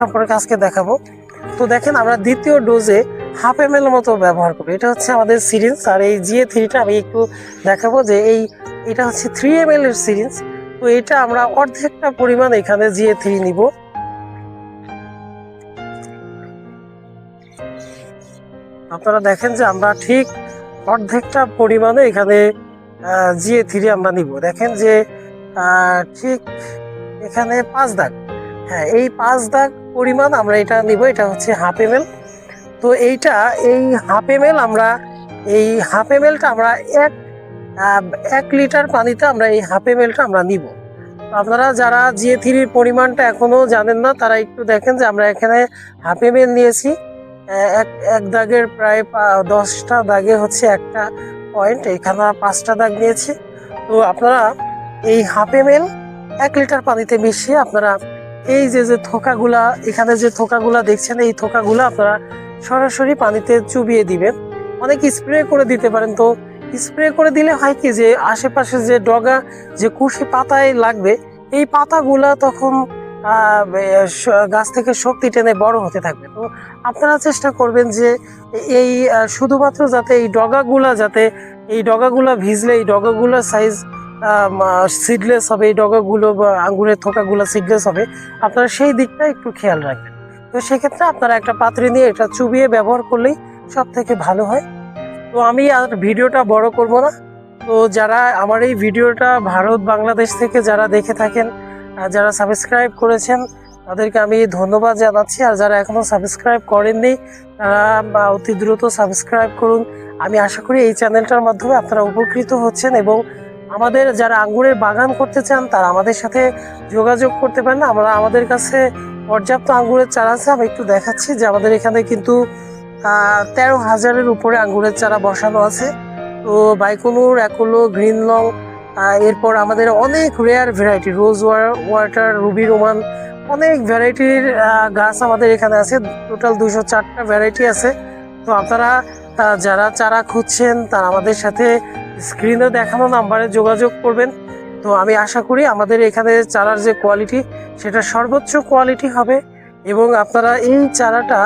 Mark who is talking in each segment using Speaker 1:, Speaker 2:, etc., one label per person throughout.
Speaker 1: সম্পর্কে আজকে দেখাবো। তো দেখেন আমরা দ্বিতীয় ডোজে হাফ ml মতো ব্যবহার করবো। এটা হচ্ছে আমাদের সিরিঞ্জ, আর এই GA3টা আমি একটু দেখাবো যে এটা হচ্ছে 3 ml এর সিরিঞ্জ। তো এটা আমরা অর্ধেকটা পরিমাণ এখানে GA3 নিব। আপনারা দেখেন যে আমরা ঠিক অর্ধেকটা পরিমাণে এখানে GA3 আমরা নিব। দেখেন যে ঠিক এখানে 5 দাগ, হ্যাঁ এই 5 দাগ পরিমাণ আমরা এটা নিব। এটা হচ্ছে হাফ ml। তো এই হাফ ml এই হাফ mlটা আমরা 1 লিটার পানিতে আমরা এই হাফ mlটা আমরা নিব। আপনারা যারা GA3 পরিমাণটা এখনো জানেন না তারা একটু দেখেন যে আমরা এখানে হাফ ml নিয়েছি। এক দাগের প্রায় 10টা দাগে হচ্ছে একটা পয়েন্ট, এখানে 5টা দাগ নিয়েছি। তো আপনারা এই হাফ ml 1 লিটার পানিতে মিশিয়ে আপনারা এই যে থোকাগুলা, এখানে যে থোকাগুলা দেখছেন এই থোকাগুলা আপনারা সরাসরি পানিতে চুবিয়ে দিবেন। অনেক স্প্রে করে দিতে পারেন। তো স্প্রে করে দিলে হয় কি যে আশেপাশে যে ডগা যে কুশি পাতায় লাগবে এই পাতাগুলা তখন গাছ থেকে শক্তি টেনে বড় হতে থাকবে। তো আপনারা চেষ্টা করবেন যে এই শুধুমাত্র যাতে এই ডগাগুলা ভিজলে এই ডগাগুলো সাইজ সিডলেস হবে, এই ডগাগুলো বা আঙ্গুরের থোকাগুলো সিডলেস হবে। আপনারা সেই দিকটা একটু খেয়াল রাখবেন। তো সেক্ষেত্রে আপনারা একটা পাত্রে নিয়ে এটা চুবিয়ে ব্যবহার করলেই সব থেকে ভালো হয়। তো আমি আর ভিডিওটা বড় করব না। তো যারা আমার এই ভিডিওটা ভারত বাংলাদেশ থেকে যারা দেখে থাকেন, যারা সাবস্ক্রাইব করেছেন তাদেরকে আমি ধন্যবাদ জানাচ্ছি। আর যারা এখনো সাবস্ক্রাইব করেননি তারা অতি দ্রুত সাবস্ক্রাইব করুন। আমি আশা করি এই চ্যানেলটার মাধ্যমে আপনারা উপকৃত হচ্ছেন, এবং আমাদের যারা আঙ্গুরের বাগান করতে চান তারা আমাদের সাথে যোগাযোগ করতে পারেন। আমাদের কাছে পর্যাপ্ত আঙ্গুরের চারা আছে। আমি একটু দেখাচ্ছি যে আমাদের এখানে কিন্তু 13,000-এর উপরে আঙ্গুরের চারা বসানো আছে। তো বাইকনুর, অ্যাকোলো, গ্রিন লং, এরপর আমাদের অনেক rare variety rose water, Ruby Roman, অনেক ভ্যারাইটির গাছ আমাদের এখানে আছে। টোটাল 204টা ভ্যারাইটি আছে। তো আপনারা যারা চারা খুঁজছেন তারা আমাদের সাথে স্ক্রিনে দেখানো নাম্বারে যোগাযোগ করবেন। তো আমি আশা করি আমাদের এখানে চারার যে কোয়ালিটি সেটা সর্বোচ্চ কোয়ালিটি হবে, এবং আপনারা এই চারাটা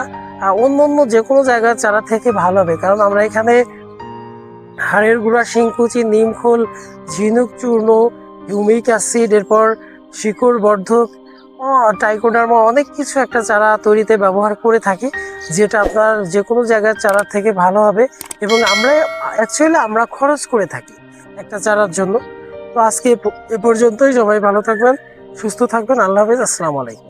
Speaker 1: অন্য যে কোনো জায়গার চারা থেকে ভালো হবে। কারণ আমরা এখানে হাড়ের গুঁড়া, শিংকুচি, নিমখোল, ঝিনুক চূর্ণ, হিউমিক অ্যাসিড, এরপর শিকড় বর্ধক, টাইকোডার্মা, অনেক কিছু একটা চারা তৈরিতে ব্যবহার করে থাকি, যেটা আপনার যে কোনো জায়গার চারা থেকে ভালো হবে। এবং আমরা খরচ করে থাকি একটা চারার জন্য। তো আজকে এ পর্যন্তই। সবাই ভালো থাকবেন, সুস্থ থাকবেন। আল্লাহ হাফেজ, আসসালামু আলাইকুম।